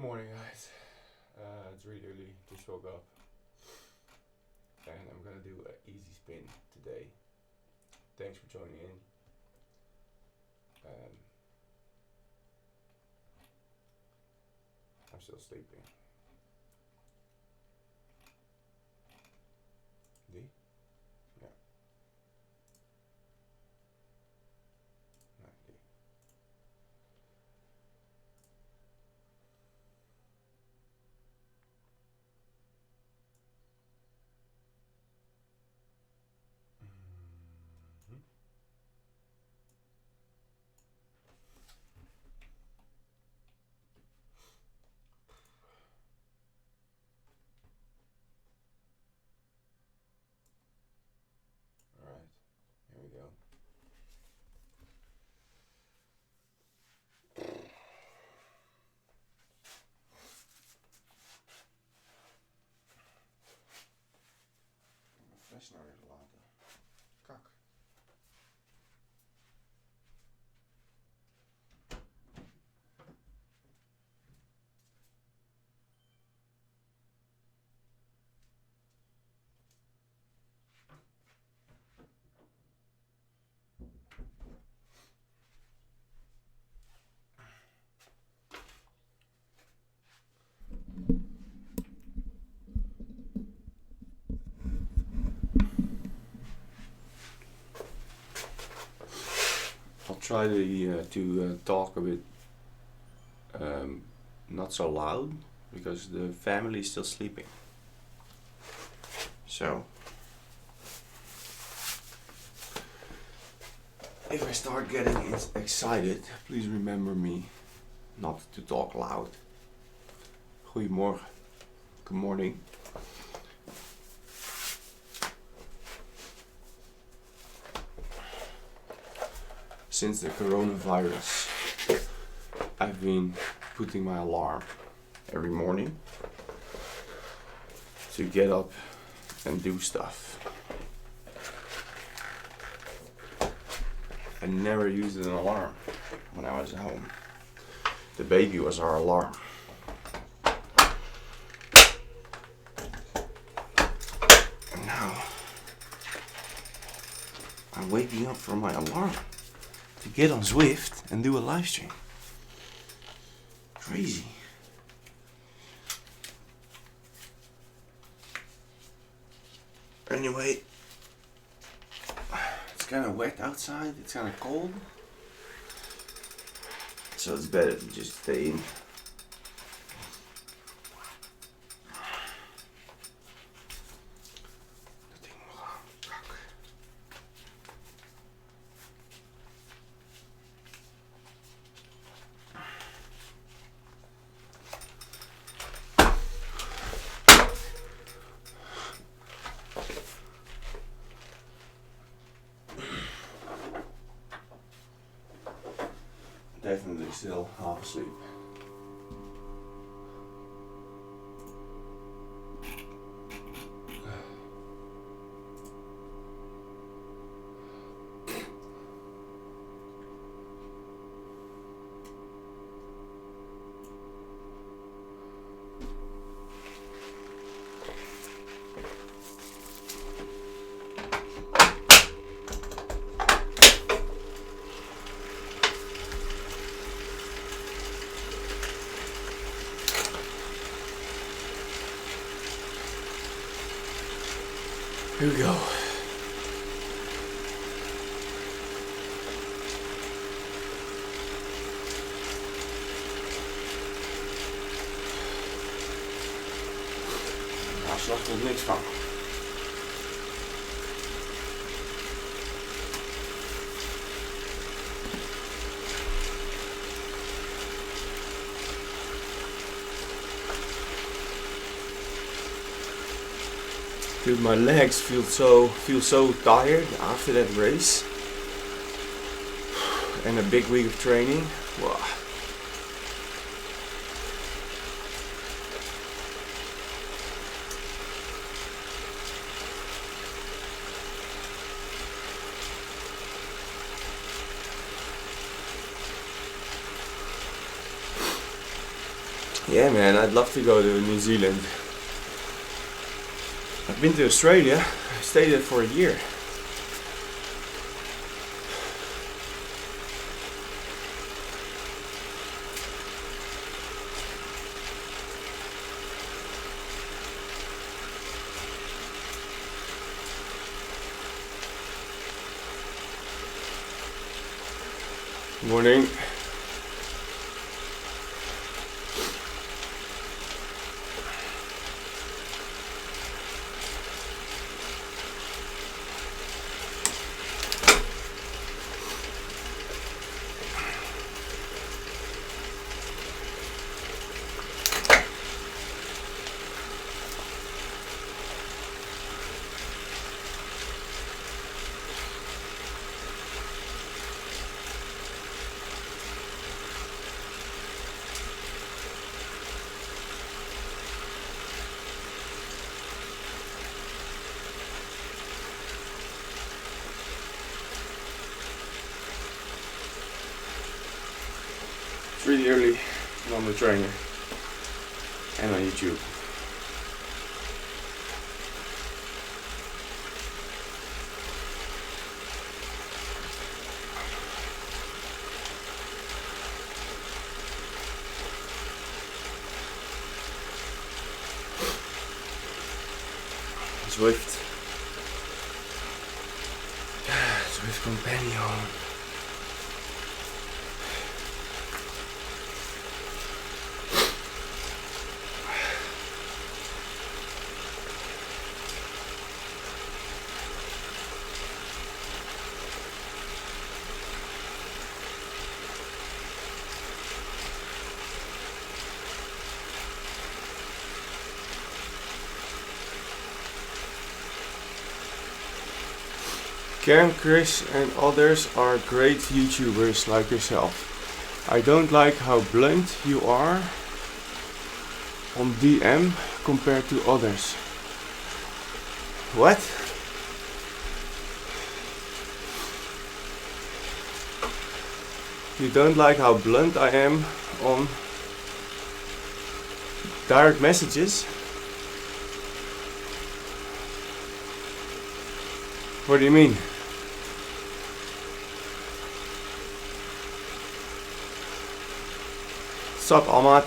Good morning, guys. It's really early, just woke up. And I'm gonna do an easy spin today. Thanks for joining in. I'm still sleeping. D? Yeah. No, D. Mm-hmm. Alright, here we go. Fles nou weer gelaten. Kak. I'll try to talk a bit not so loud because the family is still sleeping. So if I start getting excited, please remember me not to talk loud. Goedemorgen. Good morning. Since the coronavirus, I've been putting my alarm every morning to get up and do stuff. I never used an alarm when I was at home. The baby was our alarm. And now I'm waking up from my alarm to get on Zwift and do a live stream. Crazy. Anyway, it's kind of wet outside, it's kind of cold. So it's better to just stay in. Definitely still half asleep. Here we go. Daar slacht er niks van. Dude, my legs feel so tired after that race and a big week of training. Wow. Yeah, man, I'd love to go to New Zealand. I've been to Australia. I stayed there for a year. Morning. It's really early and on the trainer and on YouTube. Zwift companion. Cam, Chris and others are great YouTubers like yourself. I don't like how blunt you are on DM compared to others. What? You don't like how blunt I am on direct messages? What do you mean? Sup, Ahmad?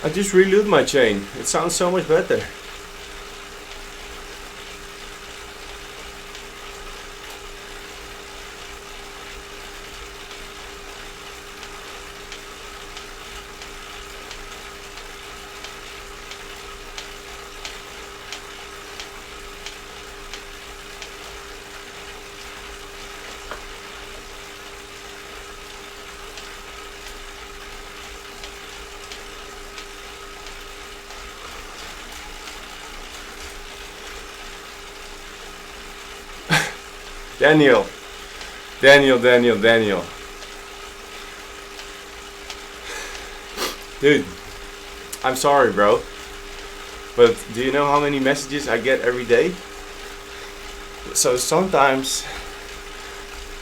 I just reload my chain. It sounds so much better. Daniel. Dude, I'm sorry, bro. But do you know how many messages I get every day? So sometimes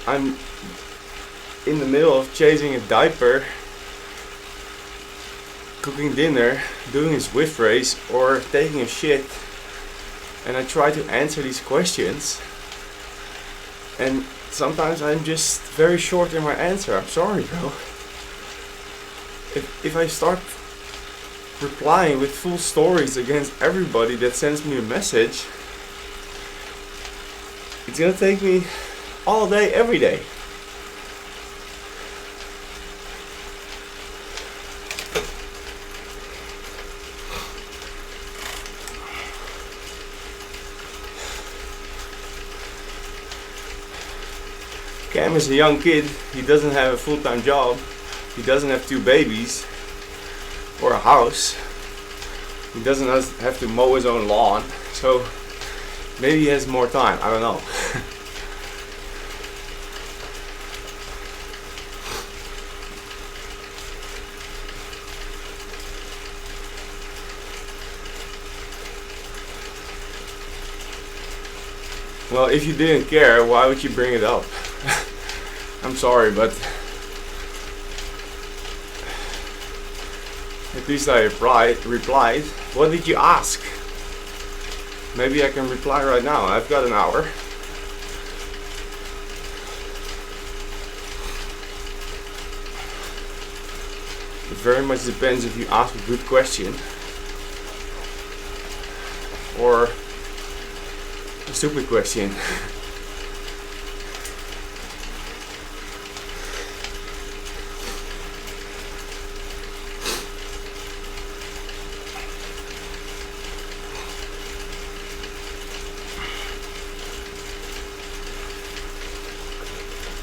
I'm in the middle of changing a diaper, cooking dinner, doing a Zwift race, or taking a shit, and I try to answer these questions. And sometimes I'm just very short in my answer. I'm sorry, bro. If I start replying with full stories against everybody that sends me a message, it's gonna take me all day, every day. Cam is a young kid. He doesn't have a full-time job. He doesn't have 2 babies or a house. He doesn't have to mow his own lawn, so maybe he has more time. I don't know. Well, if you didn't care, why would you bring it up? I'm sorry, but at least I replied. What did you ask? Maybe I can reply right now. I've got an hour. It very much depends if you ask a good question or a stupid question.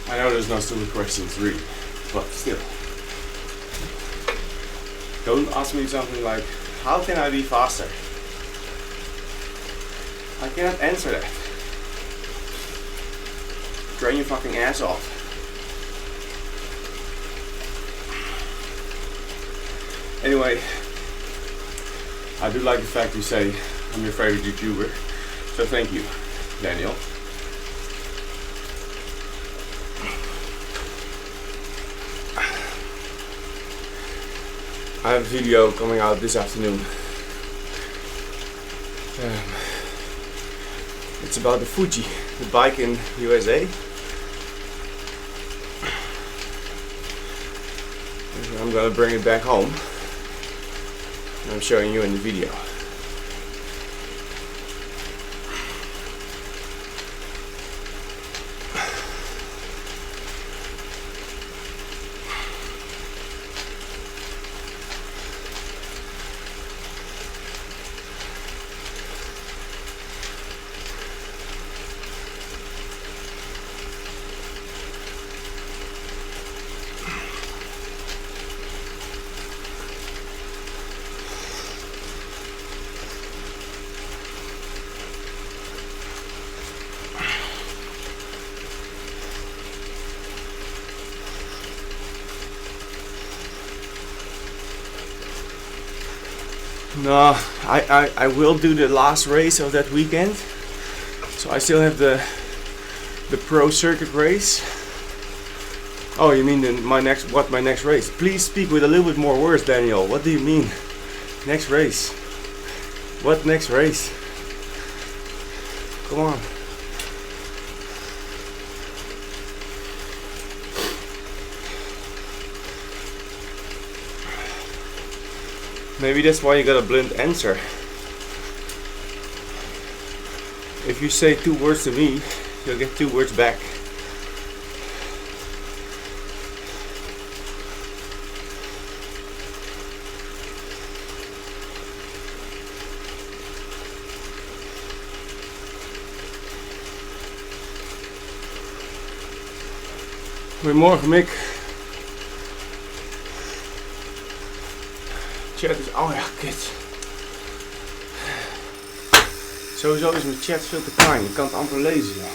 I know there's no stupid questions really, but still. Don't ask me something like, how can I be faster? I cannot answer that. Train your fucking ass off. Anyway, I do like the fact you say I'm your favorite YouTuber, so thank you, Daniel. I have a video coming out this afternoon. It's about the Fuji, the bike in USA. I'm gonna bring it back home and I'm showing you in the video. No, I will do the last race of that weekend. So I still have the pro circuit race. Oh, you mean my next race? Please speak with a little bit more words, Daniel. What do you mean? Next race? What next race? Come on. Maybe that's why you got a blunt answer. If you say 2 words to me, you'll get 2 words back. Goedemorgen, Mick. Chat is... Oh ja, kut. Sowieso is mijn chat veel te klein. Ik kan het amper lezen. Ja.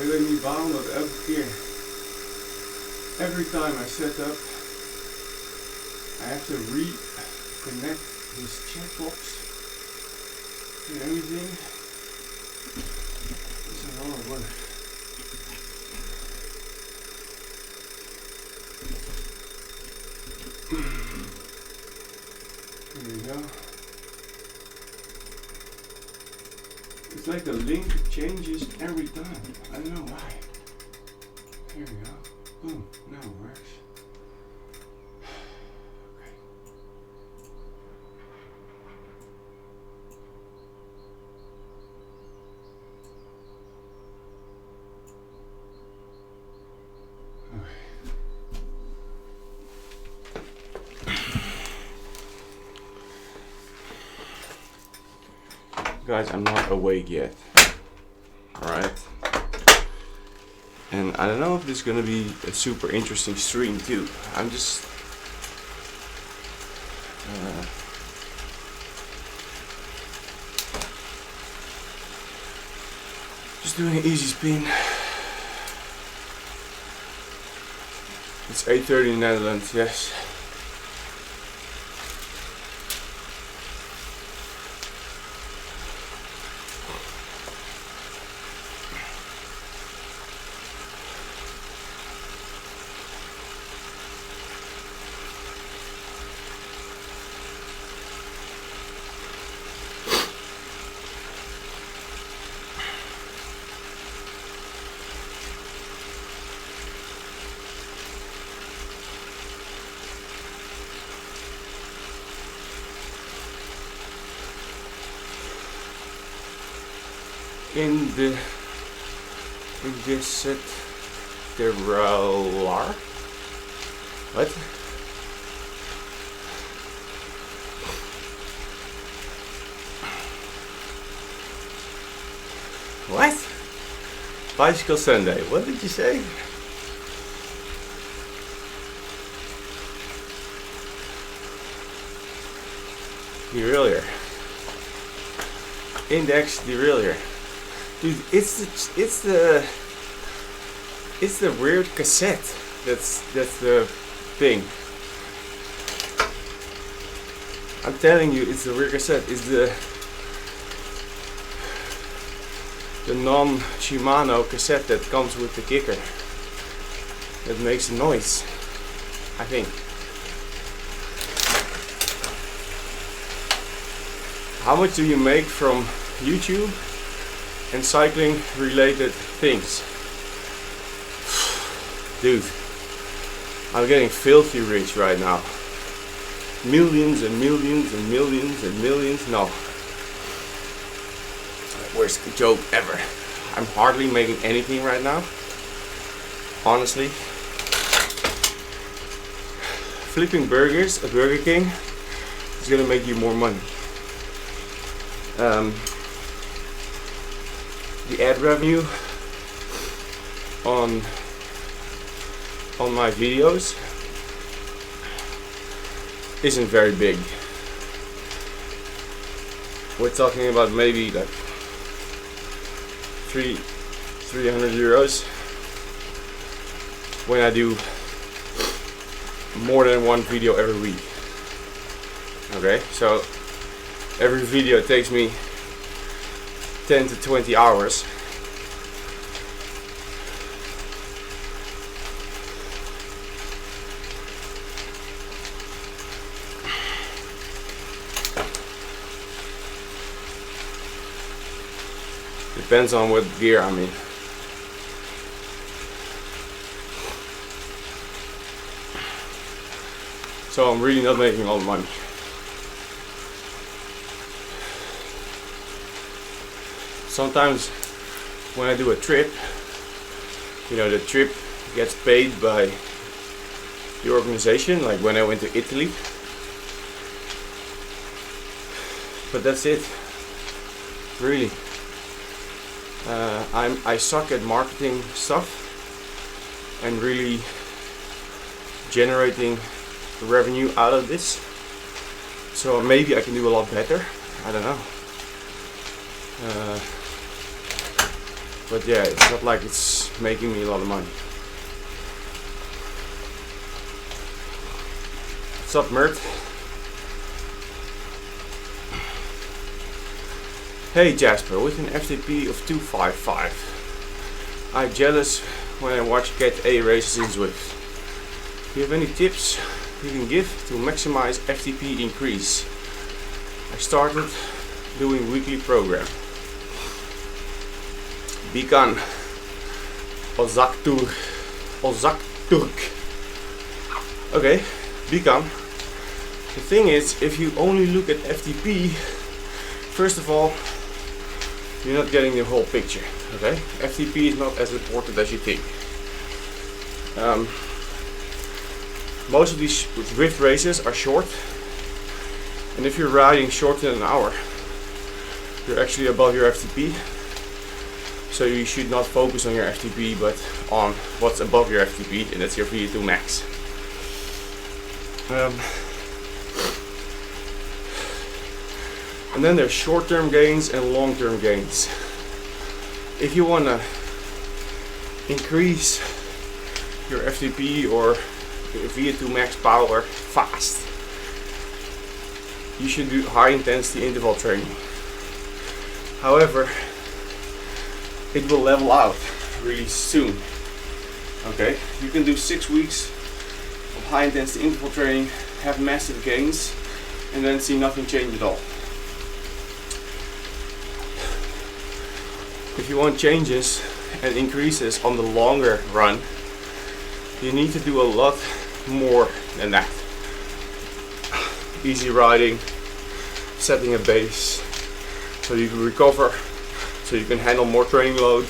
Ik weet niet waarom dat elke keer... Every time I set up... I have to reconnect this chat box and everything. It's a lot of work. There we go. It's like the link changes every time. I don't know why. Here we go. Boom. Now it works. Guys, I'm not awake yet. Alright. And I don't know if this is gonna be a super interesting stream too. I'm just doing an easy spin. It's 8:30 in the Netherlands, yes. In this set there are what? What? Bicycle Sunday. What did you say? Derailleur. Index derailleur. Dude, it's the weird cassette. That's the thing. I'm telling you, it's the weird cassette. It's the non-Shimano cassette that comes with the kicker. That makes a noise, I think. How much do you make from YouTube and cycling related things? Dude, I'm getting filthy rich right now. Millions and millions and millions and millions. No. Worst joke ever. I'm hardly making anything right now. Honestly. Flipping burgers at Burger King is gonna make you more money. The ad revenue on my videos isn't very big. We're talking about maybe like 300 euros when I do more than one video every week. Okay, so every video takes me 10 to 20 hours. Depends on what gear I'm in. So I'm really not making a lot of money. Sometimes when I do a trip, you know, the trip gets paid by the organization, like when I went to Italy. But that's it, really. I suck at marketing stuff and really generating revenue out of this. So maybe I can do a lot better. I don't know. But yeah, it's not like it's making me a lot of money. What's up, Mert? Hey Jasper, with an FTP of 255. I'm jealous when I watch Cat A races in Zwift. Do you have any tips you can give to maximize FTP increase? I started doing weekly program. Bikan Ozakturk. Okay, Bikan. The thing is, if you only look at FTP, first of all, you're not getting the whole picture. Okay, FTP is not as important as you think. Most of these Zwift races are short, and if you're riding shorter than an hour, you're actually above your FTP. So you should not focus on your FTP, but on what's above your FTP, and that's your VO2 max. And then there's short-term gains and long-term gains. If you want to increase your FTP or VO2 max power fast, you should do high intensity interval training. However, it will level out really soon. Okay, you can do 6 weeks of high intensity interval training, have massive gains, and then see nothing change at all. If you want changes and increases on the longer run, you need to do a lot more than that. Easy riding, setting a base so you can recover, so you can handle more training load.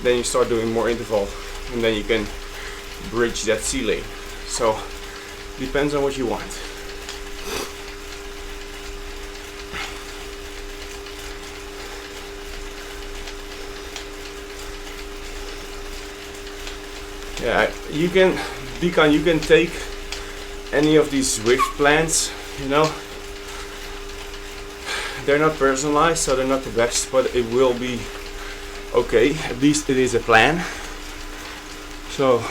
Then you start doing more interval, and then you can bridge that ceiling. So depends on what you want. Yeah, you can take any of these Zwift plans, you know. They're not personalized, so they're not the best, but it will be okay. At least it is a plan. So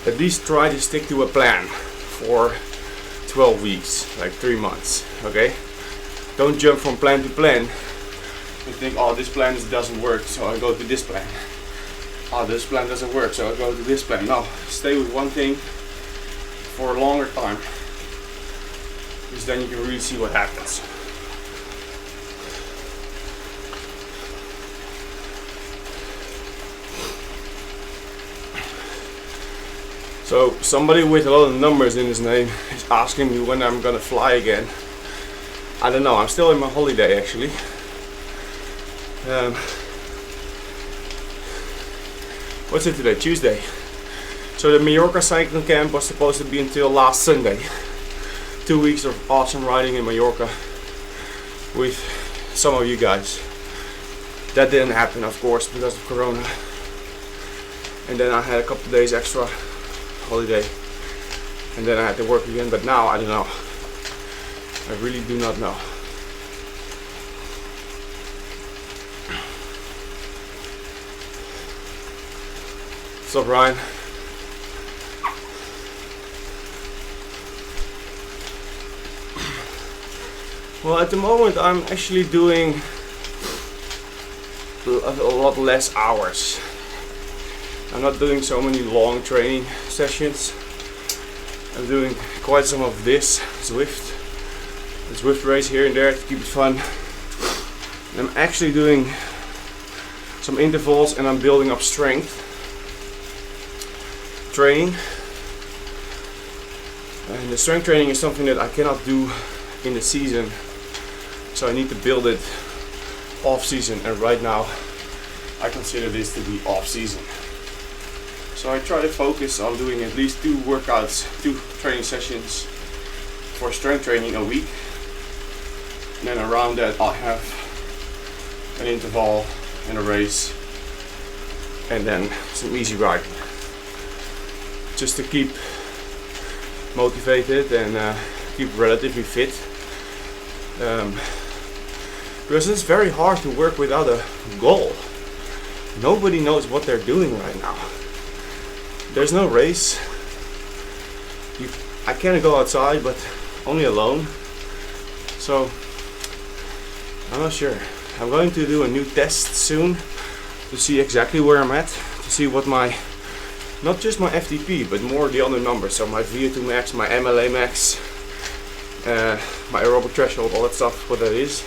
at least try to stick to a plan for 12 weeks, like 3 months, okay? Don't jump from plan to plan. You think, oh, this plan doesn't work, so I go to this plan. Oh, this plan doesn't work, so I go to this plan. No, stay with one thing for a longer time, because then you can really see what happens. So somebody with a lot of numbers in his name is asking me when I'm gonna fly again. I don't know, I'm still in my holiday actually. What's it today? Tuesday. So the Mallorca cycling camp was supposed to be until last Sunday. 2 weeks of awesome riding in Mallorca with some of you guys. That didn't happen, of course, because of Corona. And then I had a couple of days extra holiday, and then I had to work again. But now I don't know. I really do not know. What's up, Ryan? Well, at the moment I'm actually doing a lot less hours. I'm not doing so many long training sessions. I'm doing quite some of this Zwift. The Zwift race here and there to keep it fun. And I'm actually doing some intervals, and I'm building up strength training. And the strength training is something that I cannot do in the season, so I need to build it off season, and right now I consider this to be off season. So I try to focus on doing at least 2 workouts, 2 training sessions for strength training a week, and then around that I'll have an interval and a race, and then some easy riding, just to keep motivated and keep relatively fit, because it's very hard to work without a goal. Nobody knows what they're doing right now. There's no race. I can't go outside, but only alone. So I'm not sure. I'm going to do a new test soon to see exactly where I'm at, to see what my, not just my FTP, but more the other numbers. So my VO2 max, my MLA max, my aerobic threshold, all that stuff, what that is.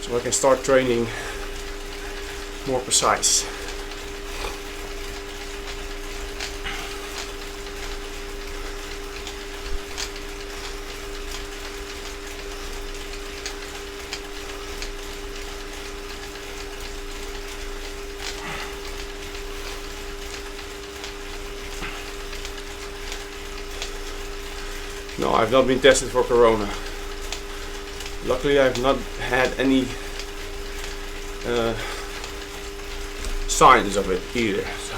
So I can start training more precise. No, I've not been tested for Corona. Luckily I've not had any signs of it either. So.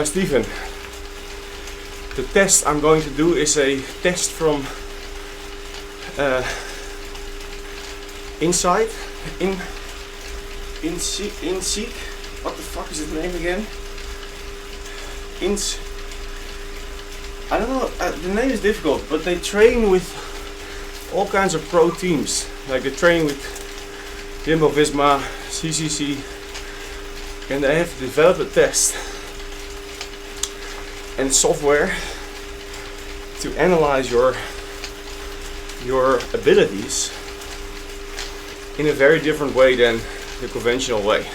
Stephen, the test I'm going to do is a test from inside, Inseek. What the fuck is the name again? I don't know. The name is difficult, but they train with all kinds of pro teams. Like they train with Jumbo Visma, CCC, and they have developed a test and software to analyze your abilities in a very different way than the conventional way.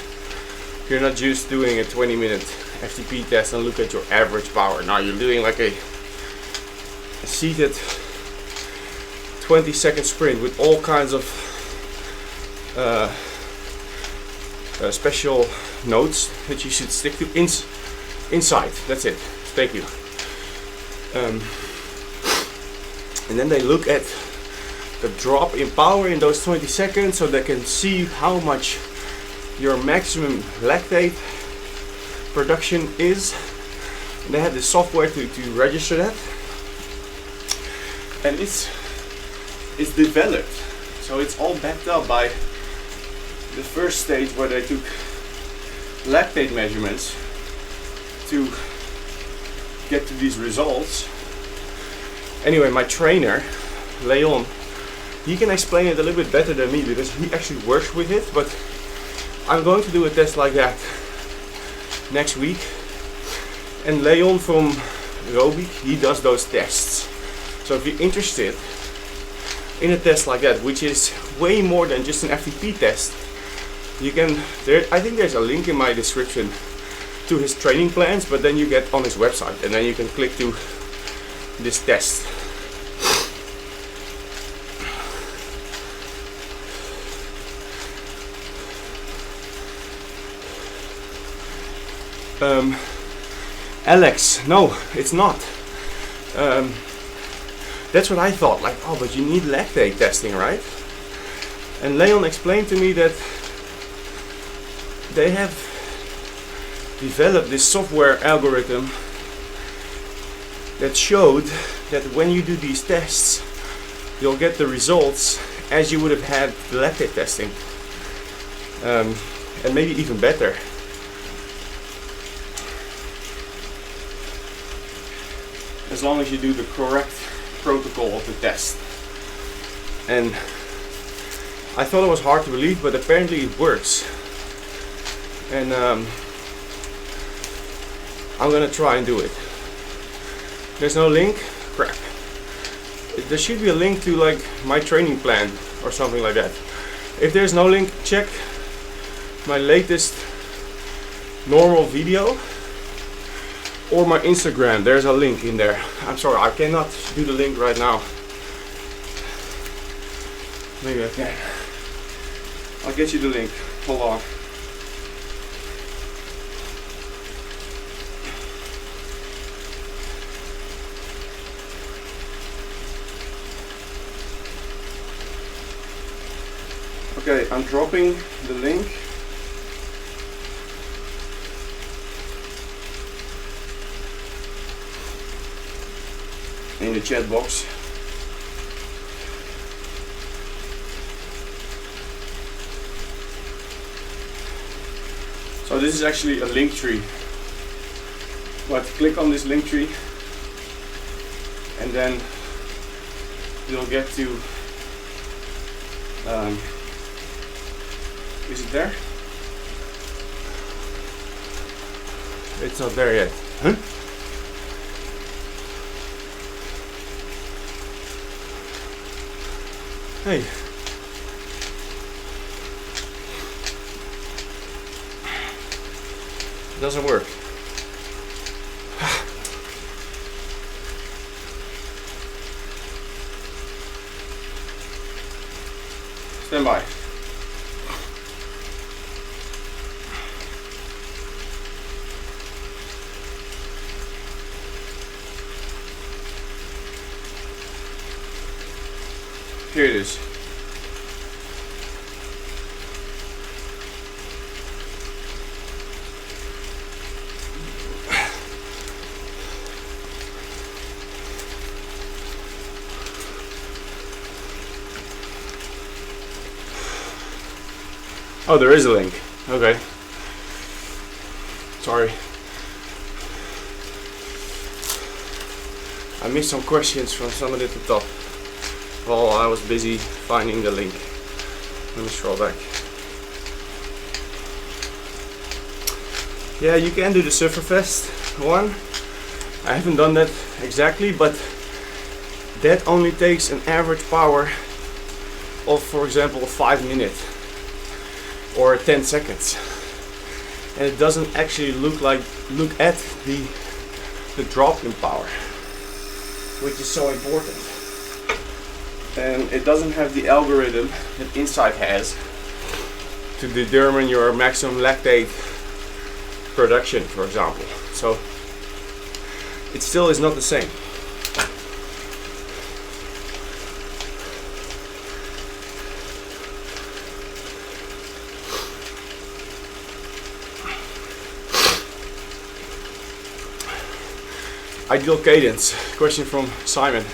You're not just doing a 20-minute FTP test and look at your average power. Now you're doing like a seated 20-second sprint with all kinds of special notes that you should stick to inside. That's it. Thank you. And then they look at the drop in power in those 20 seconds so they can see how much your maximum lactate production is. And they have the software to register that. And it's developed. So it's all backed up by the first stage where they took lactate measurements to get to these results. Anyway, my trainer, Leon, he can explain it a little bit better than me because he actually works with it, but I'm going to do a test like that next week. And Leon from Aeroad, he does those tests. So if you're interested in a test like that, which is way more than just an FTP test, you can, I think there's a link in my description to his training plans, but then you get on his website and then you can click to this test. Alex, no, it's not. That's what I thought, like, oh, but you need lactate testing, right? And Leon explained to me that they have developed this software algorithm that showed that when you do these tests, you'll get the results as you would have had the lactate testing, and maybe even better. As long as you do the correct protocol of the test. And I thought it was hard to believe, but apparently it works. And I'm gonna try and do it. There's no link? Crap. There should be a link to like my training plan or something like that. If there's no link, check my latest normal video or my Instagram. There's a link in there. I'm sorry, I cannot do the link right now. Maybe I can. I'll get you the link. Hold on. Okay, I'm dropping the link. In the chat box. So this is actually a link tree. But click on this link tree and then you'll get to is it there? It's not there yet. Huh? Hey. It doesn't work. Stand by. Here it is. Oh, there is a link. Okay. Sorry. I missed some questions from somebody at the top while I was busy finding the link. Let me scroll back. Yeah, you can do the Sufferfest one. I haven't done that exactly, but that only takes an average power of, for example, 5 minutes or 10 seconds, and it doesn't actually look at the drop in power, which is so important. And it doesn't have the algorithm that Insight has to determine your maximum lactate production, for example. So it still is not the same. Ideal cadence. Question from Simon.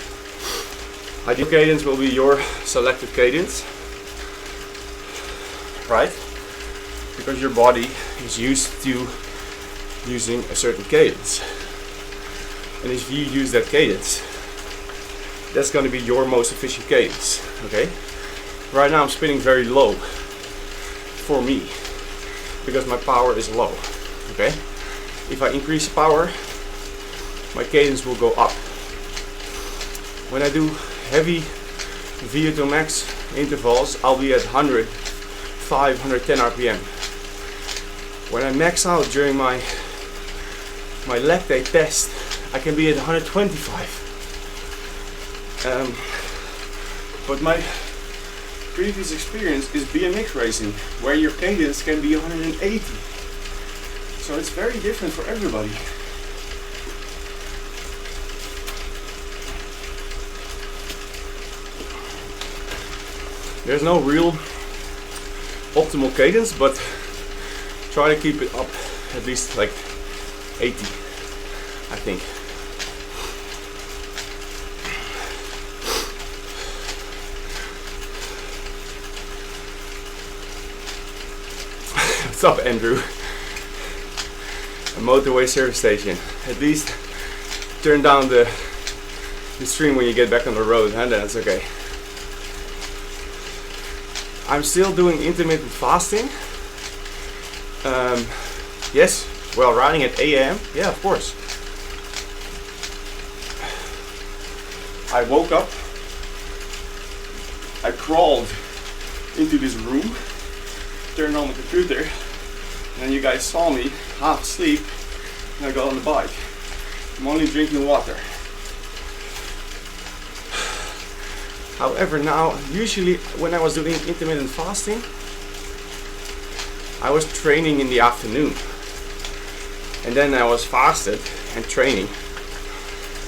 Ideal cadence will be your selected cadence, right? Because your body is used to using a certain cadence. And if you use that cadence, that's going to be your most efficient cadence, okay? Right now I'm spinning very low for me because my power is low, okay? If I increase the power, my cadence will go up. When I do heavy VO2 max intervals, I'll be at 105, 110 RPM. When I max out during my lactate test, I can be at 125. But my previous experience is BMX racing, where your cadence can be 180. So it's very different for everybody. There's no real optimal cadence, but try to keep it up at least like 80, I think. What's up, Andrew? A motorway service station. At least turn down the stream when you get back on the road, and that's okay. I'm still doing intermittent fasting. Yes, well, riding at 8 AM, yeah, of course. I woke up, I crawled into this room, turned on the computer, and then you guys saw me half asleep, and I got on the bike. I'm only drinking water. However, now, usually when I was doing intermittent fasting, I was training in the afternoon. And then I was fasted and training.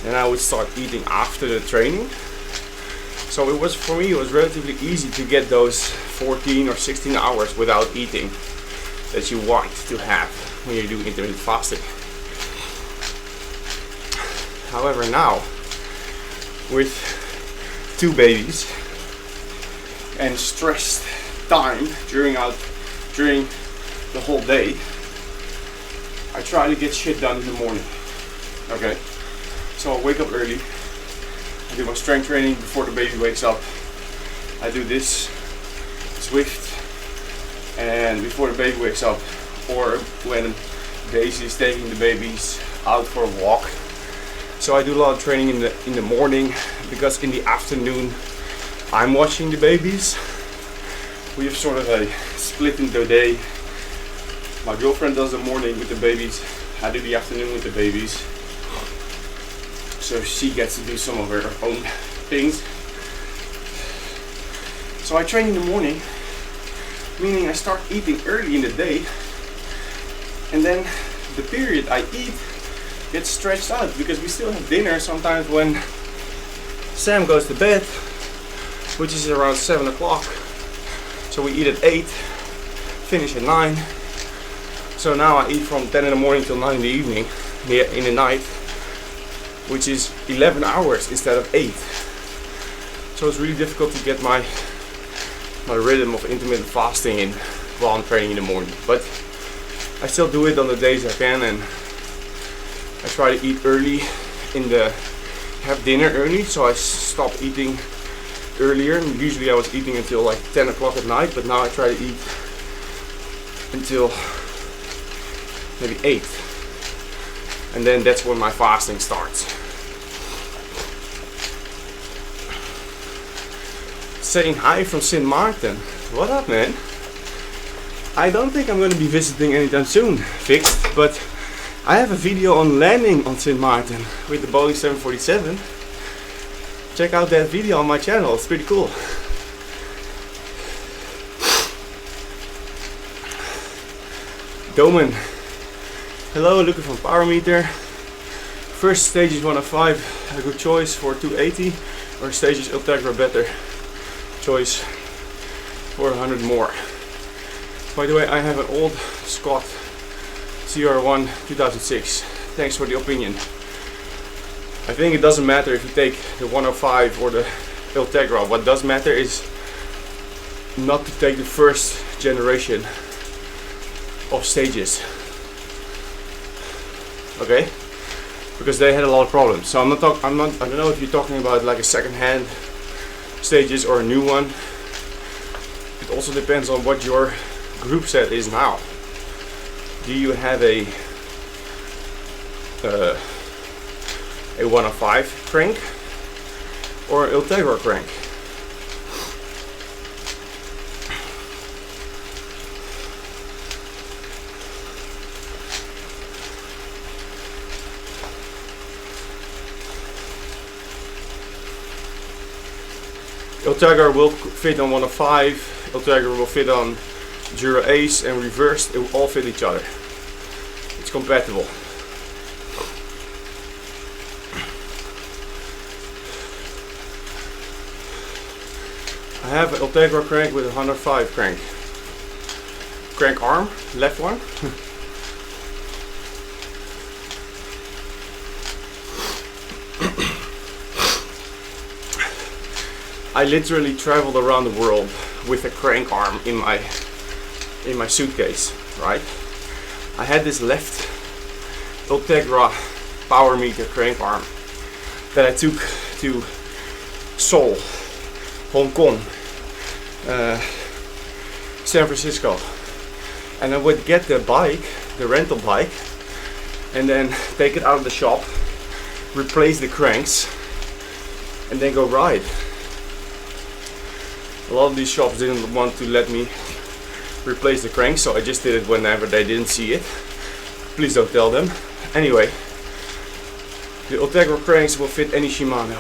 And I would start eating after the training. So it was, for me, it was relatively easy to get those 14 or 16 hours without eating that you want to have when you do intermittent fasting. However, now, with 2 babies and stressed time during the whole day, I try to get shit done in the morning. Okay, so I wake up early, I do my strength training before the baby wakes up. I do this Zwift, and before the baby wakes up, or when Daisy is taking the babies out for a walk. So I do a lot of training in the morning, because in the afternoon I'm watching the babies. We have sort of a split in the day. My girlfriend does the morning with the babies, I do the afternoon with the babies. So she gets to do some of her own things. So I train in the morning, meaning I start eating early in the day, and then the period I eat gets stretched out because we still have dinner sometimes when Sam goes to bed, which is around 7 o'clock. So we eat at 8, finish at 9. So now I eat from 10 in the morning till 9 in the evening, in the night, which is 11 hours instead of 8. So it's really difficult to get my rhythm of intermittent fasting in while I'm training in the morning. But I still do it on the days I can, and I try to eat early have dinner early, so I stop eating earlier. Usually I was eating until like 10 o'clock at night, but now I try to eat until maybe 8, and then that's when my fasting starts. Saying hi from Sint Maarten. What up, man? I don't think I'm going to be visiting anytime soon, fixed, but I have a video on landing on Sint Maarten with the Boeing 747. Check out that video on my channel, it's pretty cool. Domen. Hello, looking for power meter. First stage is 105, a good choice for 280, or stage is Ultegra better choice for 100 more. By the way, I have an old Scott CR1 2006. Thanks for the opinion. I think it doesn't matter if you take the 105 or the Ultegra. What does matter is not to take the first generation of stages. Okay? Because they had a lot of problems. So I don't know if you're talking about like a second-hand stages or a new one. It also depends on what your group set is now. Do you have a 105 crank or an Ultegra crank? Ultegra will fit on 105, Ultegra will fit on Dura Ace and reversed, it will all fit each other. It's compatible. I have an Ultegra crank with a 105 crank. Crank arm, left one. I literally traveled around the world with a crank arm in my suitcase, right? I had this left Ultegra power meter crank arm that I took to Seoul, Hong Kong, San Francisco, and I would get the bike, the rental bike, and then take it out of the shop, replace the cranks, and then go ride. A lot of these shops didn't want to let me replace the cranks, so I just did it whenever they didn't see it. Please don't tell them. Anyway, the Ultegra cranks will fit any Shimano.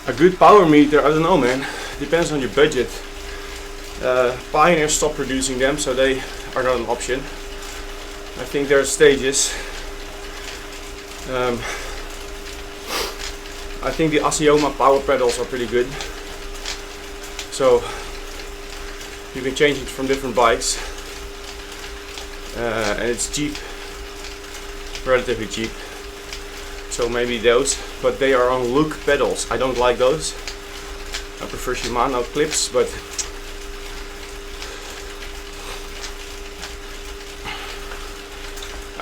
A good power meter, I don't know, man. Depends on your budget. Pioneer stopped producing them, so they are not an option. I think there are stages. I think the Asioma power pedals are pretty good. So you can change it from different bikes. And it's cheap, relatively cheap. So maybe those, but they are on Look pedals. I don't like those. I prefer Shimano clips, but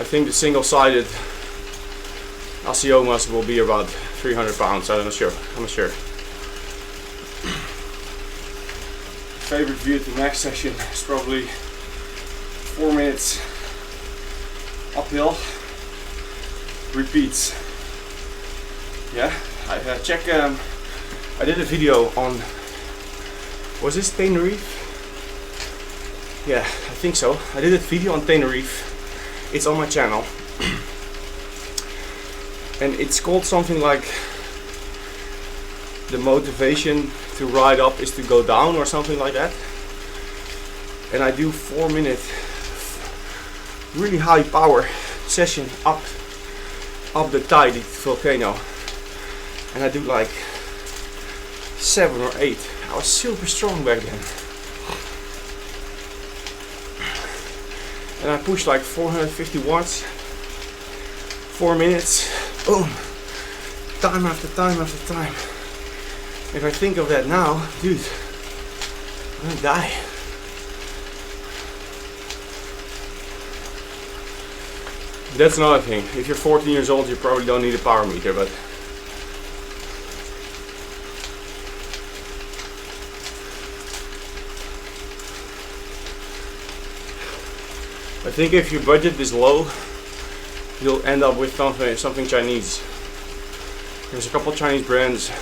I think the single-sided Asiomas will be about 300 pounds. I'm not sure. Favorite view to max session is probably 4 minutes uphill repeats. Yeah, I did a video on, was this Tenerife? Yeah, I think so. I did a video on Tenerife. It's on my channel. And it's called something like the motivation to ride up is to go down or something like that. And I do 4 minute really high power session up the tide volcano, and I do like 7 or 8. I was super strong back then, and I pushed like 450 watts, 4 minutes, boom, time after time after time. If I think of that now, dude, I'm gonna die. That's another thing. If you're 14 years old, you probably don't need a power meter, but I think if your budget is low, you'll end up with something Chinese. There's a couple Chinese brands.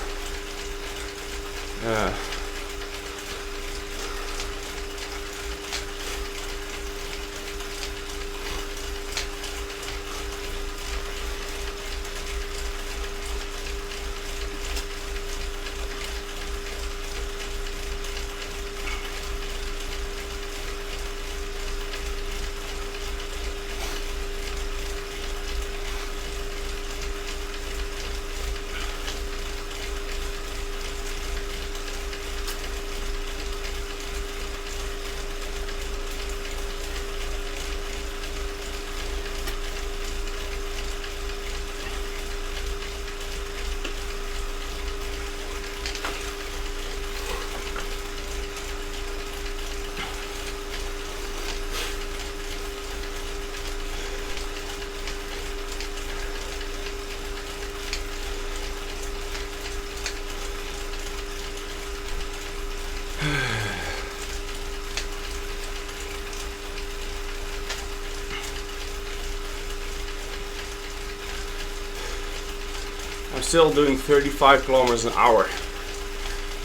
I'm still doing 35 kilometers an hour.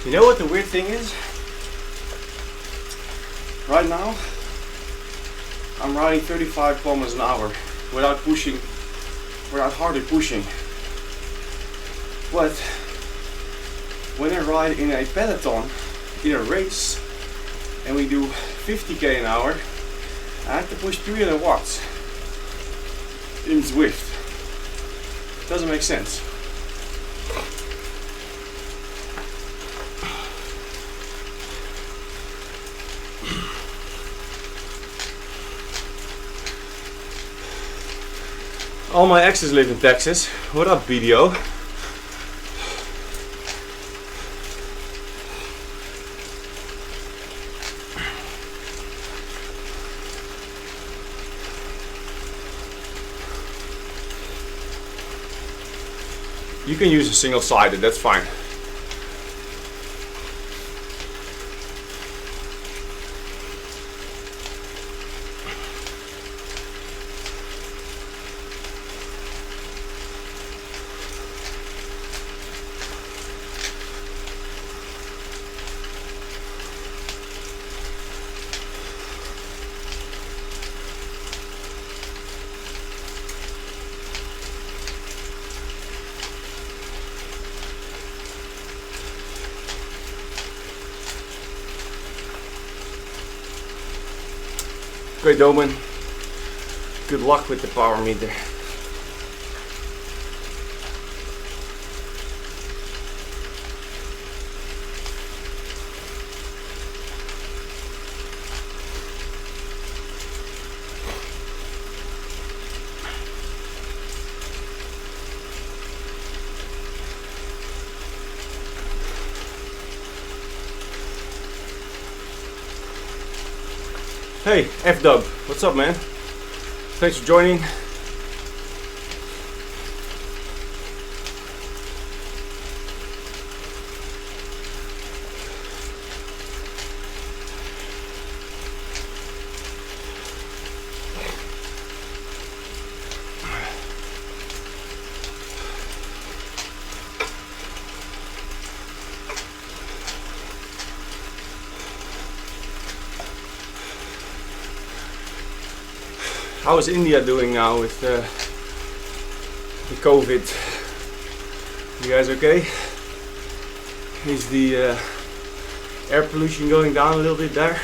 You know what the weird thing is? Right now, I'm riding 35 kilometers an hour without pushing, without hardly pushing. But when I ride in a peloton, in a race, and we do 50k an hour, I have to push 300 watts in Zwift. Doesn't make sense. All my exes live in Texas. What up, BDO? You can use a single-sided, that's fine. Great Omen, good luck with the power meter. Hey, F-Dub, what's up, man? Thanks for joining. How is India doing now with the COVID? You guys okay? Is the air pollution going down a little bit there?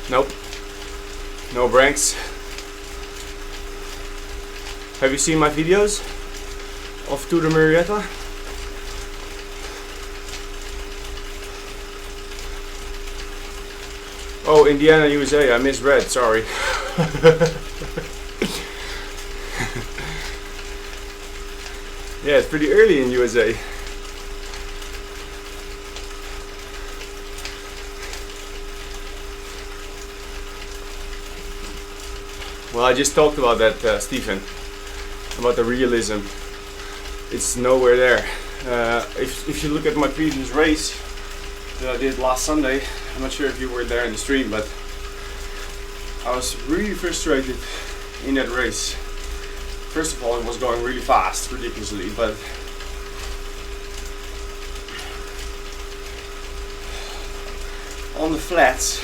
Nope. No pranks. Have you seen my videos of To the Marietta? Oh, Indiana, USA. I misread. Sorry. Yeah, it's pretty early in USA. Well, I just talked about that, Stephen, about the realism. It's nowhere there. If you look at my previous race that I did last Sunday, I'm not sure if you were there in the stream, but I was really frustrated in that race. First of all, it was going really fast, ridiculously, but on the flats,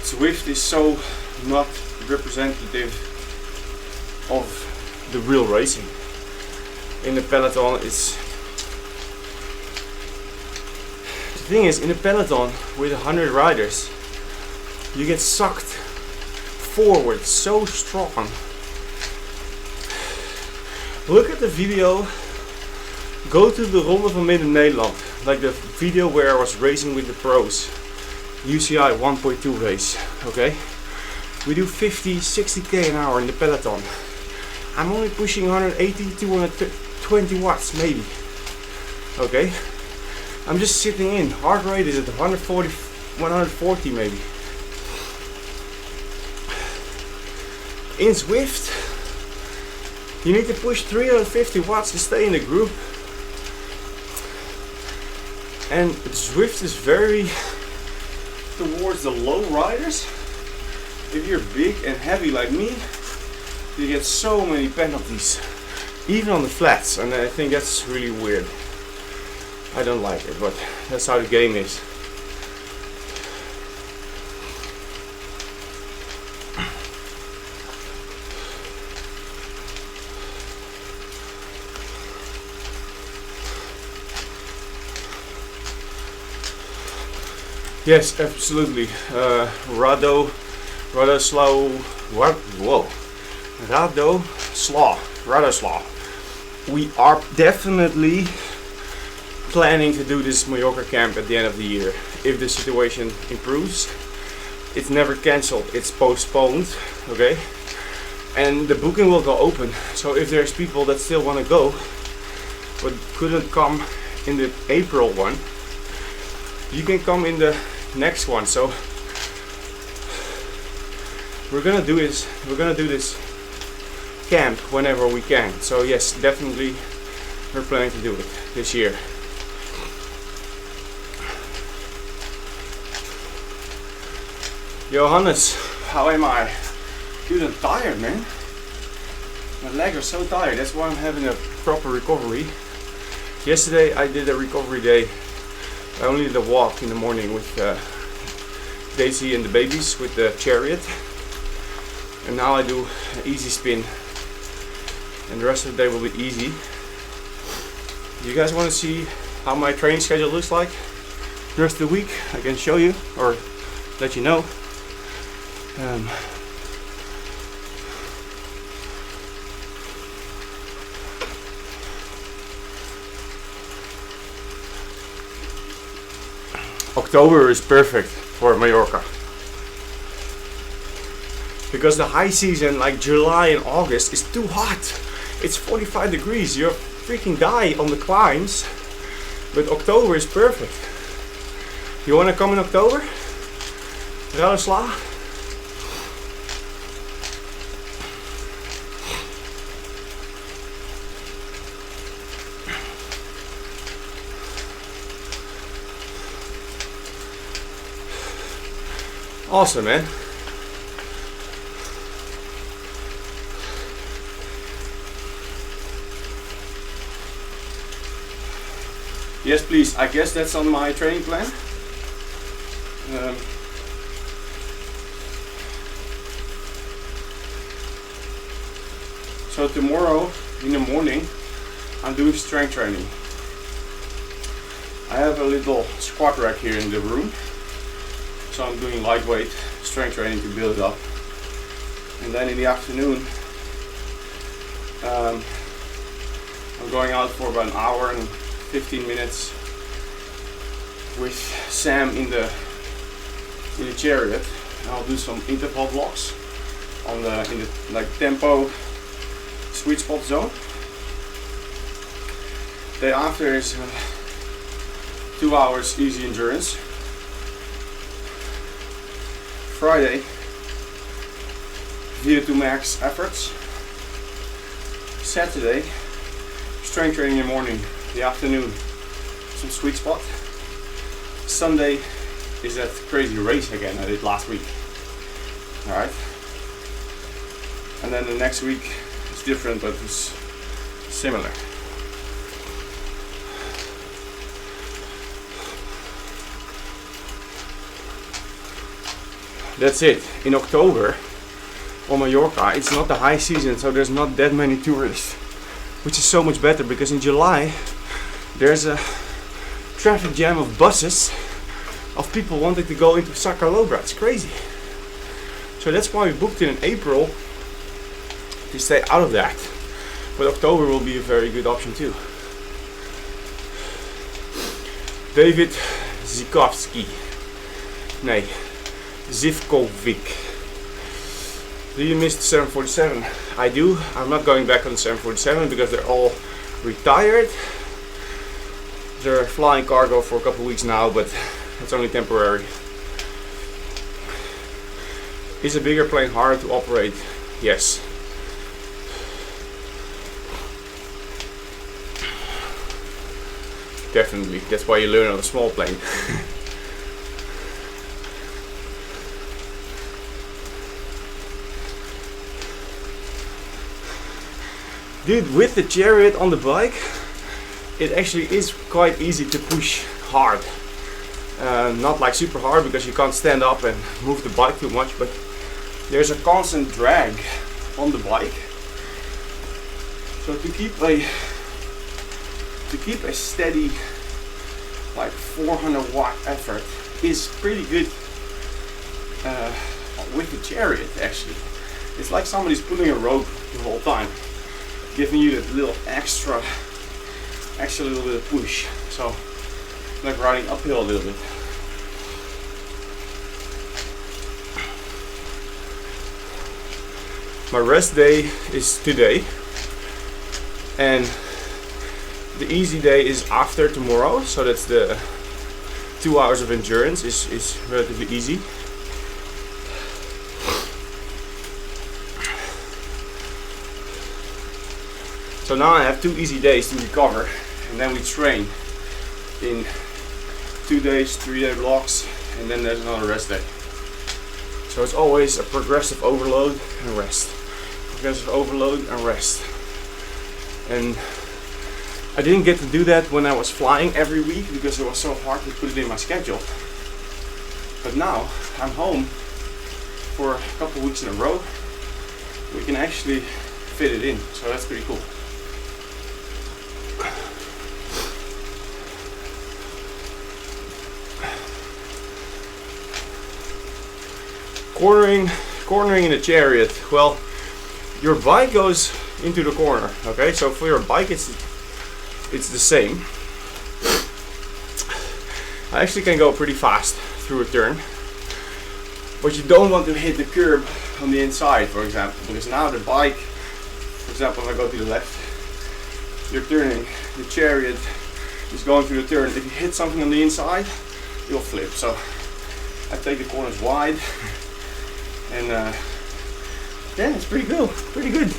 Zwift is so not representative of the real racing. In the peloton, it's the thing is, in a peloton with 100 riders, you get sucked forward so strong. Look at the video. Go to the Ronde van Midden-Nederland, like the video where I was racing with the pros, UCI 1.2 race. Okay. We do 50, 60k an hour in the peloton. I'm only pushing 180 to 120 watts maybe. Okay? I'm just sitting in. Heart rate is at 140, 140 maybe. In Zwift, you need to push 350 watts to stay in the group. And Zwift is very towards the low riders. If you're big and heavy like me, you get so many penalties, even on the flats, and I think that's really weird. I don't like it, but that's how the game is. Yes, absolutely. Radoslaw. We are definitely planning to do this Mallorca camp at the end of the year. If the situation improves, it's never cancelled, it's postponed, okay? And the booking will go open. So if there's people that still want to go, but couldn't come in the April one, you can come in the next one. So we're gonna do this camp whenever we can. So yes, definitely we're planning to do it this year. Johannes, how am I? Dude, I'm tired, man. My legs are so tired. That's why I'm having a proper recovery. Yesterday I did a recovery day. I only did a walk in the morning with Daisy and the babies with the chariot. And now I do an easy spin. And the rest of the day will be easy. You guys want to see how my training schedule looks like the rest of the week? I can show you or let you know. October is perfect for Mallorca because the high season like July and August is too hot. It's 45 degrees, you're freaking die on the climbs, but October is perfect. You want to come in October? Radosla? Awesome, man. Yes, please. I guess that's on my training plan. So tomorrow in the morning, I'm doing strength training. I have a little squat rack here in the room. So I'm doing lightweight strength training to build it up. And then in the afternoon, I'm going out for about an hour and 15 minutes with Sam in the chariot. And I'll do some interval blocks on in the like tempo sweet spot zone. Day after is 2 hours easy endurance. Friday, VO2 max efforts. Saturday, strength training in the morning, the afternoon, some sweet spot. Sunday is that crazy race again I did last week. Alright. And then the next week is different but it's similar. That's it. In October on Mallorca, it's not the high season, so there's not that many tourists, which is so much better because in July there's a traffic jam of buses of people wanting to go into Sacalobra. It's crazy. So that's why we booked it in April to stay out of that. But October will be a very good option too. David Zikovsky. Nee. Zivkovic. Do you miss the 747? I do. I'm not going back on the 747 because they're all retired. They're flying cargo for a couple weeks now, but it's only temporary. Is a bigger plane harder to operate? Yes. Definitely. That's why you learn on a small plane. Dude, with the chariot on the bike, it actually is quite easy to push hard. Not like super hard because you can't stand up and move the bike too much, but there's a constant drag on the bike. So to keep a steady like 400 watt effort is pretty good with the chariot actually. It's like somebody's pulling a rope the whole time, giving you that little extra little bit of push. So like riding uphill a little bit. My rest day is today, and the easy day is after tomorrow, so that's the 2 hours of endurance is relatively easy. So now I have 2 easy days to recover, and then we train in 2 days, 3-day blocks, and then there's another rest day. So it's always a progressive overload and rest. Progressive overload and rest. And I didn't get to do that when I was flying every week because it was so hard to put it in my schedule. But now I'm home for a couple weeks in a row. We can actually fit it in, so that's pretty cool. cornering in a chariot. Well, your bike goes into the corner. Okay, so for your bike it's the same. I actually can go pretty fast through a turn, but you don't want to hit the curb on the inside, for example, because now the bike, for example, if I go to the left, you're turning, the chariot is going through the turn. If you hit something on the inside, you'll flip. So I take the corners wide, and yeah, it's pretty cool, pretty good.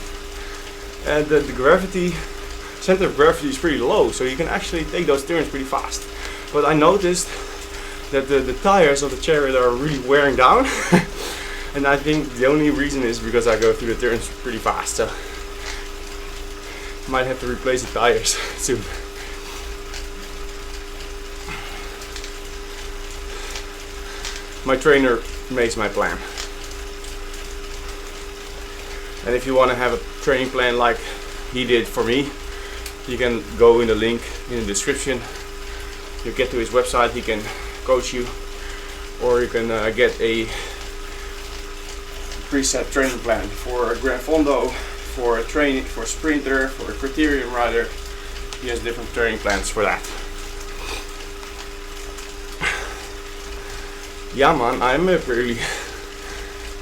And the center of gravity is pretty low, so you can actually take those turns pretty fast. But I noticed that the tires of the chariot are really wearing down, and I think the only reason is because I go through the turns pretty fast. So might have to replace the tires soon. My trainer makes my plan. And if you want to have a training plan like he did for me, you can go in the link in the description. You get to his website, he can coach you, or you can get a preset training plan for a Gran Fondo, for a training, for a sprinter, for a criterium rider. He has different training plans for that. Yeah man, I'm up early.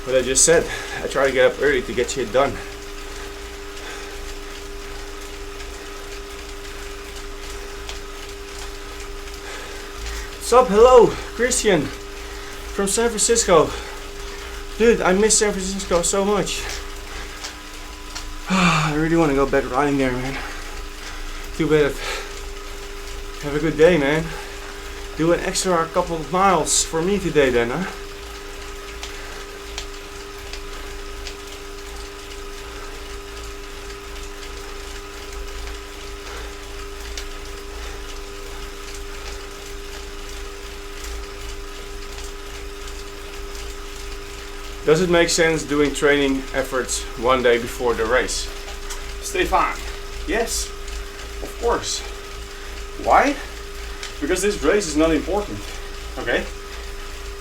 What I just said, I try to get up early to get shit done. What's up? Hello, Christian from San Francisco. Dude, I miss San Francisco so much. I really want to go back riding there, man. Too bad. Have a good day, man. Do an extra couple of miles for me today then, huh? Does it make sense doing training efforts one day before the race? Stefan, yes, of course. Why? Because this race is not important, okay?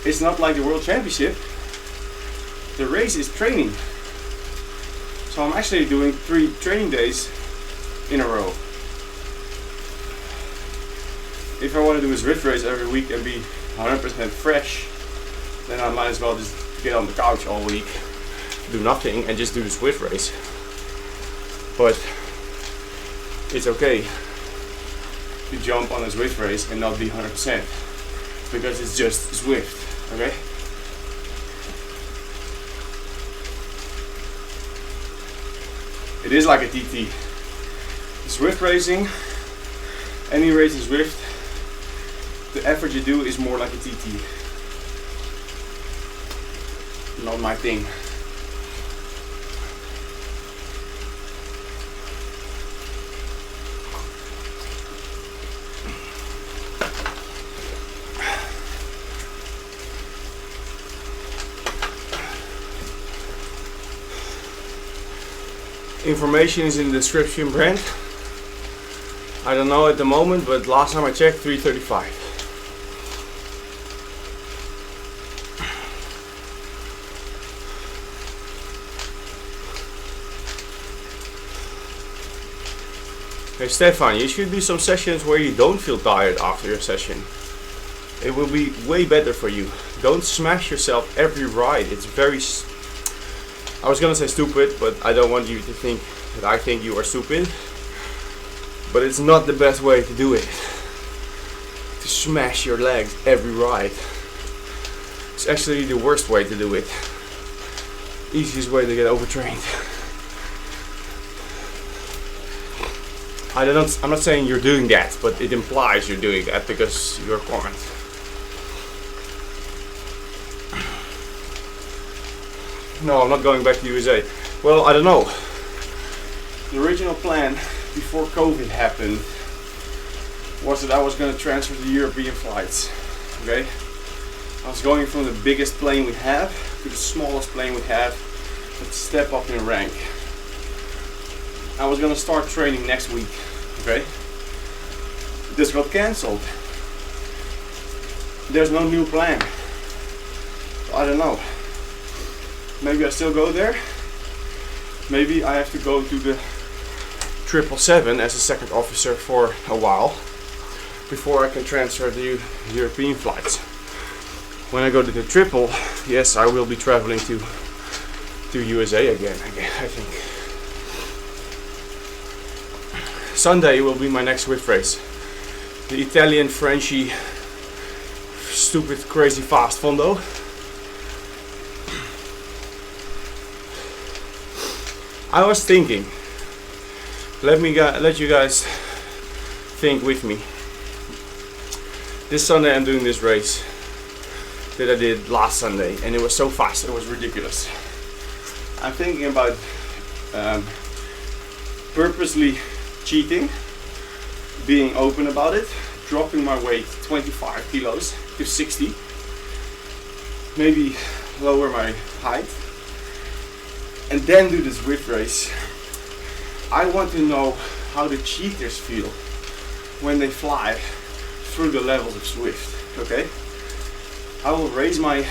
It's not like the World Championship. The race is training. So I'm actually doing 3 training days in a row. If I want to do a Zwift race every week and be 100% fresh, then I might as well just get on the couch all week, do nothing, and just do the Zwift race. But it's okay to jump on a Zwift race and not be 100% because it's just Zwift, okay? It is like a TT. Zwift racing, any race in Zwift, the effort you do is more like a TT. Not my thing. Information is in the description, Brent. I don't know at the moment, but last time I checked, 3:35. Hey Stefan, you should do some sessions where you don't feel tired after your session. It will be way better for you. Don't smash yourself every ride. It's very... I was gonna say stupid, but I don't want you to think that I think you are stupid. But it's not the best way to do it. To smash your legs every ride. It's actually the worst way to do it. Easiest way to get overtrained. I'm not saying you're doing that, but it implies you're doing that because your comment. No, I'm not going back to USA. Well, I don't know. The original plan before COVID happened was that I was going to transfer to European flights. Okay? I was going from the biggest plane we have to the smallest plane we have, but step up in rank. I was gonna start training next week, okay? This got cancelled. There's no new plan. I don't know. maybe I still go there. Maybe I have to go to the 777 as a second officer for a while before I can transfer to European flights. When I go to the triple, yes, I will be traveling to USA again, I think. Sunday will be my next Swift race. The Italian, Frenchy, stupid, crazy fast fondo. I was thinking, let you guys think with me. This Sunday I'm doing this race that I did last Sunday, and it was so fast, it was ridiculous. I'm thinking about purposely cheating, being open about it, dropping my weight 25 kilos to 60, maybe lower my height, and then do this Swift race. I want to know how the cheaters feel when they fly through the levels of Swift, okay? I will raise my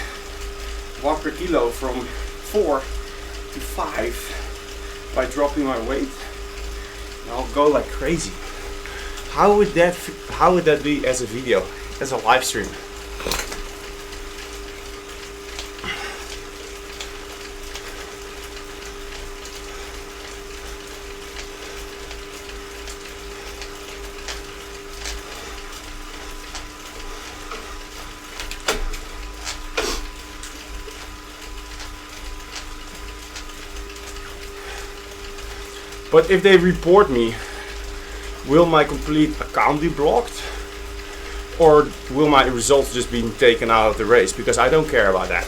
watt per kilo from 4 to 5 by dropping my weight. And I'll go like crazy. How would that be as a video, as a live stream? But if they report me, will my complete account be blocked? Or will my results just be taken out of the race? Because I don't care about that.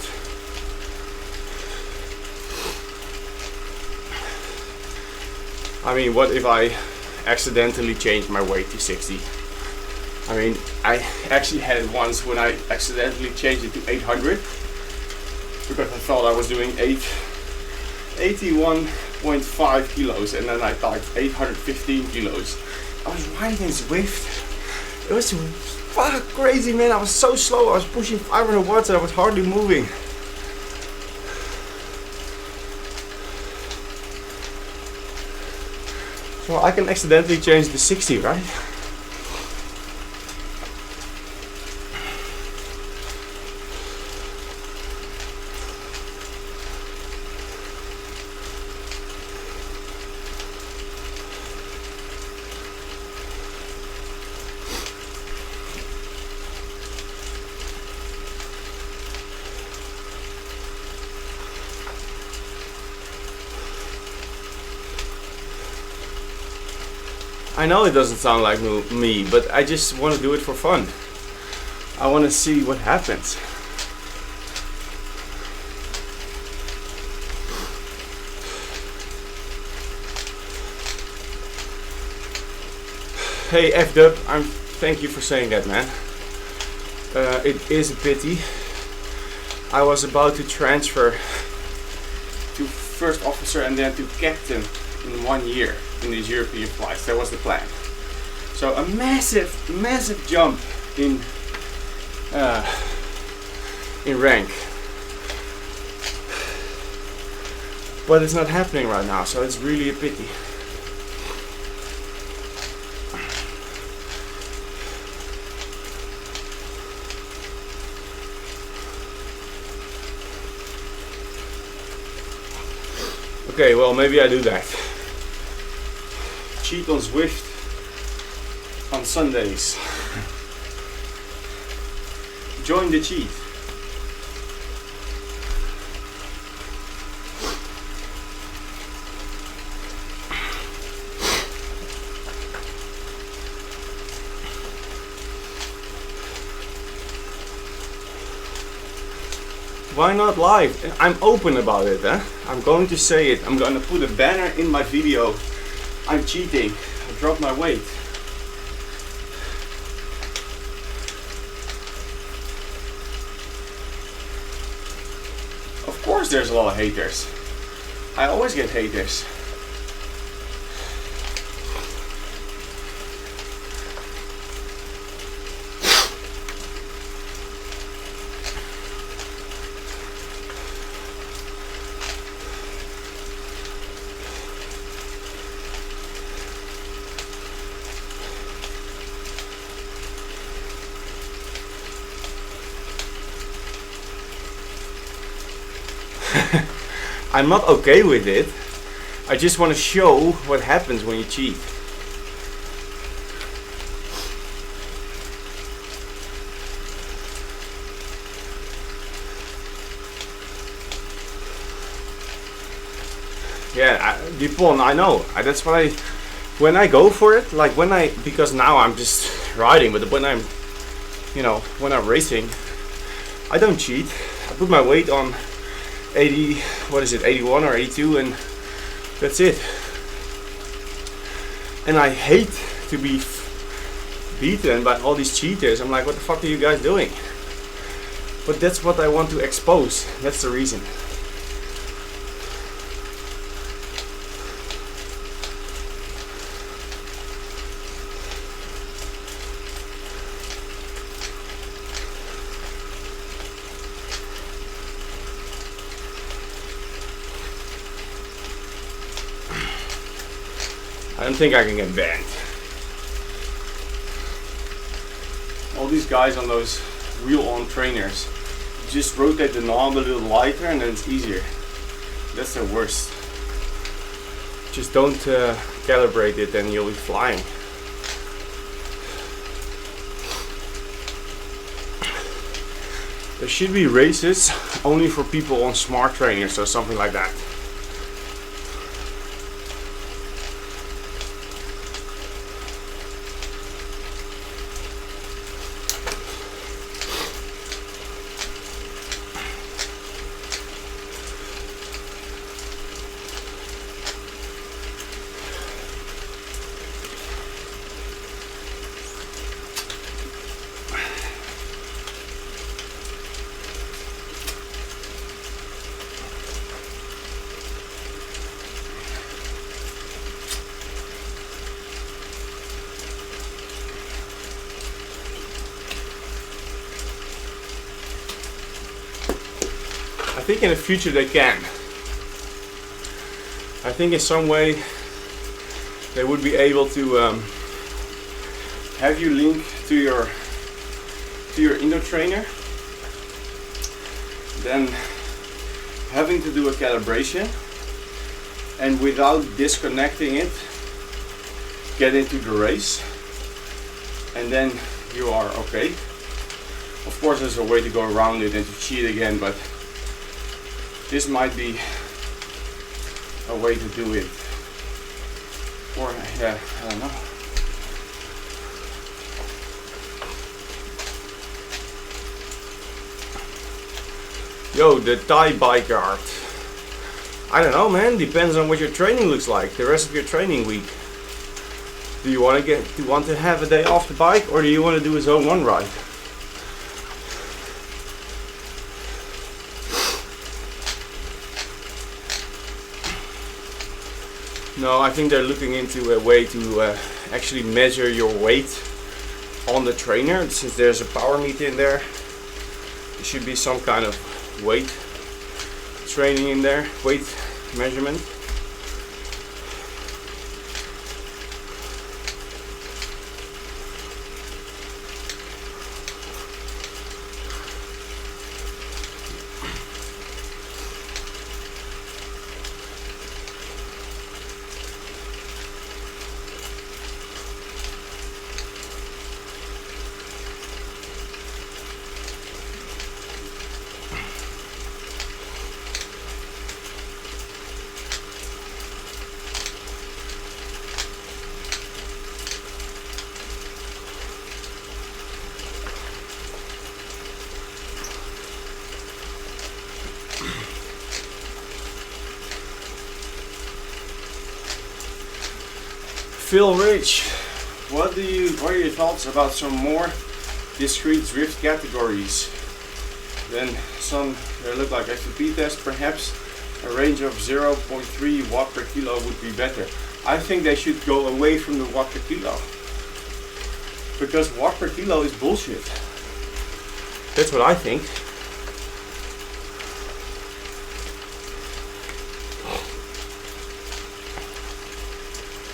I mean, what if I accidentally changed my weight to 60? I mean, I actually had it once when I accidentally changed it to 800. Because I thought I was doing 81.5 kilos, and then I typed 815 kilos. I was riding Swift. It was fuck crazy, man. I was so slow. I was pushing 500 watts and I was hardly moving. So I can accidentally change to 60, right? I know it doesn't sound like me, but I just want to do it for fun. I want to see what happens. Hey F-Dub, thank you for saying that, man. It is a pity. I was about to transfer to first officer and then to captain in 1 year in these European flights. That was the plan. So a massive jump in rank. But it's not happening right now, so it's really a pity. Okay, well, maybe I do that. Cheat on Swift on Sundays. Join the cheat. Why not live? I'm open about it, eh? I'm going to say it. I'm going to put a banner in my video. I'm cheating. I dropped my weight. Of course there's a lot of haters. I always get haters. I'm not okay with it. I just want to show what happens when you cheat. Yeah, Dupont, I know. That's what when I go for it, like because now I'm just riding, but when I'm, when I'm racing, I don't cheat. I put my weight on 81 or 82, and that's it. And I hate to be beaten by all these cheaters. I'm like, what the fuck are you guys doing? But that's what I want to expose. That's the reason. I don't think I can get banned. All these guys on those wheel-on trainers just rotate the knob a little lighter and then it's easier. That's the worst. Just don't calibrate it and you'll be flying. There should be races only for people on smart trainers or something like that. I think in the future they can. I think in some way they would be able to have you link to your Indo trainer, then having to do a calibration, and without disconnecting it, get into the race, and then you are okay. Of course, there's a way to go around it and to cheat again, but this might be a way to do it. Or yeah, I don't know. Yo, the Thai biker art. I don't know, man. Depends on what your training looks like. The rest of your training week. Do you want to have a day off the bike, or do you want to do a zone 1 ride? No, I think they're looking into a way to actually measure your weight on the trainer. Since there's a power meter in there, there should be some kind of weight training in there, weight measurement. Phil Rich, what are your thoughts about some more discrete drift categories? Then some that look like FTP test, perhaps a range of 0.3 watt per kilo would be better. I think they should go away from the watt per kilo, because watt per kilo is bullshit. That's what I think.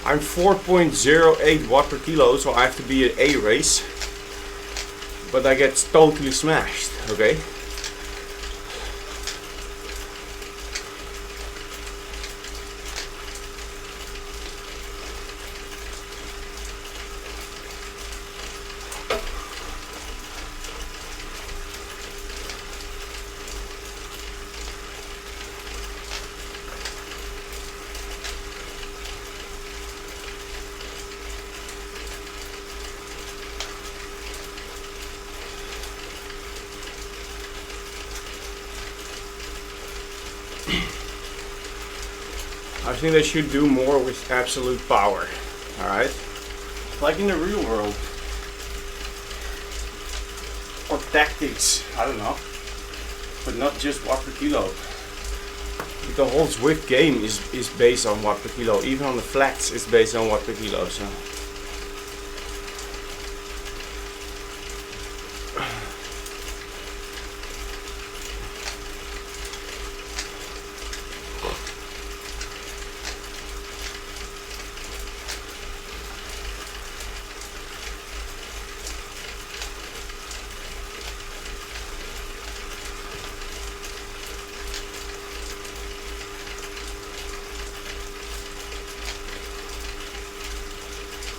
I'm 4.08 watt per kilo, so I have to be an A race, but I get totally smashed, okay? think they should do more with absolute power. Alright? Like in the real world. Or tactics, I don't know. But not just watt per kilo. The whole Zwift game is based on watt per kilo. Even on the flats it's based on watt per kilo. So.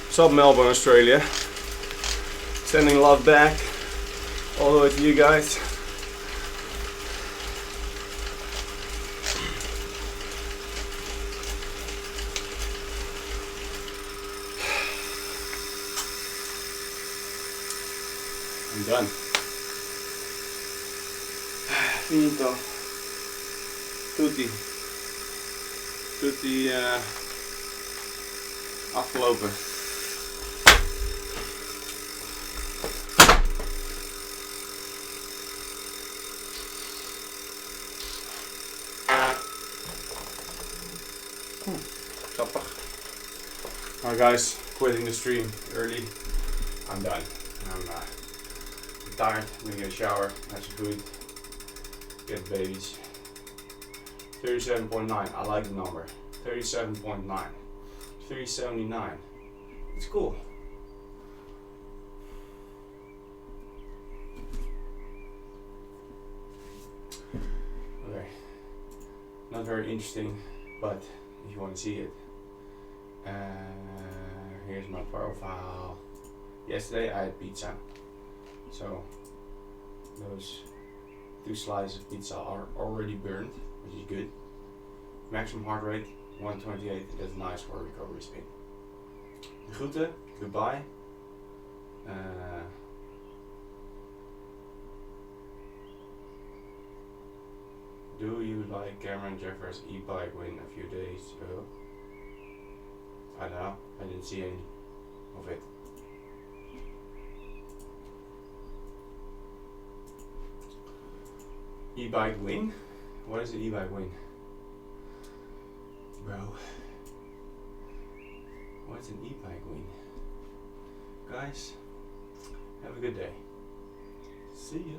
What's up, Melbourne, Australia? Sending love back all the way to you guys. I'm done. Finito. Tutti afgelopen. Alright guys, quitting the stream early. I'm done. I'm tired. I'm gonna get a shower, have some food, get the babies. 37.9, I like the number. 37.9. 379. It's cool. Okay. Not very interesting, but if you want to see it. Here's my profile. Yesterday I had pizza, so those 2 slices of pizza are already burned, which is good. Maximum heart rate 128. That's nice for a recovery speed. De groeten, goodbye. Do you like Cameron Jeffers' e-bike win a few days ago? I don't know, I didn't see any of it. E-bike win? What is an e-bike win? Bro. What's an e-bike win? Guys, have a good day. See ya.